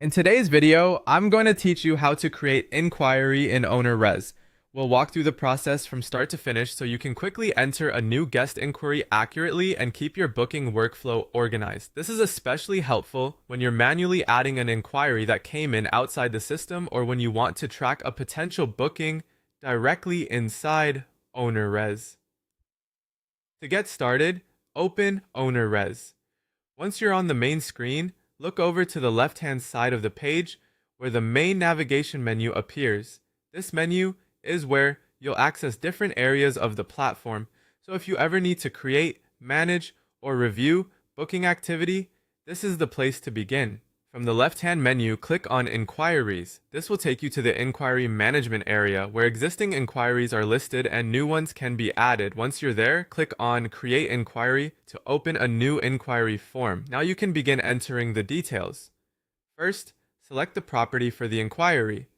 In today's video, I'm going to teach you how to create inquiry in Ownerrez. We'll walk through the process from start to finish so you can quickly enter a new guest inquiry accurately and keep your booking workflow organized. This is especially helpful when you're manually adding an inquiry that came in outside the system or when you want to track a potential booking directly inside Ownerrez. To get started, open Ownerrez. Once you're on the main screen, look over to the left-hand side of the page where the main navigation menu appears. This menu is where you'll access different areas of the platform. So if you ever need to create, manage, or review booking activity, this is the place to begin. From the left-hand menu, click on Inquiries. This will take you to the Inquiry Management area where existing inquiries are listed and new ones can be added. Once you're there, click on Create Inquiry to open a new inquiry form. Now you can begin entering the details. First, select the property for the inquiry.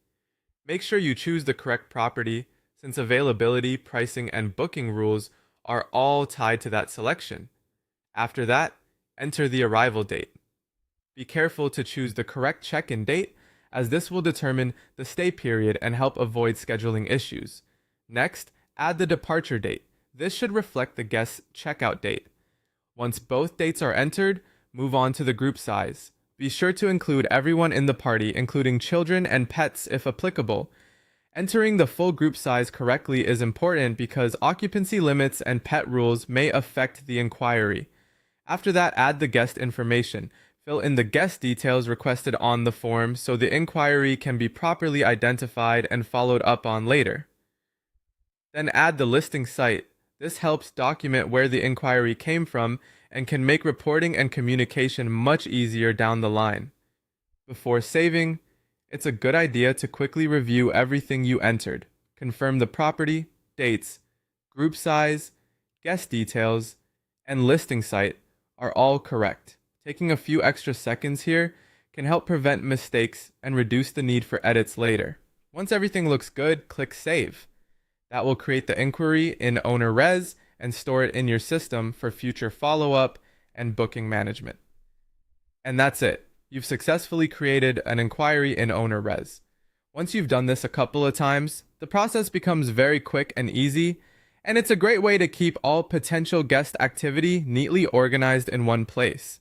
Make sure you choose the correct property since availability, pricing, and booking rules are all tied to that selection. After that, enter the arrival date. Be careful to choose the correct check-in date, as this will determine the stay period and help avoid scheduling issues. Next, add the departure date. This should reflect the guest's checkout date. Once both dates are entered, move on to the group size. Be sure to include everyone in the party, including children and pets if applicable. Entering the full group size correctly is important because occupancy limits and pet rules may affect the inquiry. After that, add the guest information. Fill in the guest details requested on the form so the inquiry can be properly identified and followed up on later. Then add the listing site. This helps document where the inquiry came from and can make reporting and communication much easier down the line. Before saving, it's a good idea to quickly review everything you entered. Confirm the property, dates, group size, guest details, and listing site are all correct. Taking a few extra seconds here can help prevent mistakes and reduce the need for edits later. Once everything looks good, click Save. That will create the inquiry in Ownerrez and store it in your system for future follow-up and booking management. And that's it. You've successfully created an inquiry in Ownerrez. Once you've done this a couple of times, the process becomes very quick and easy, and it's a great way to keep all potential guest activity neatly organized in one place.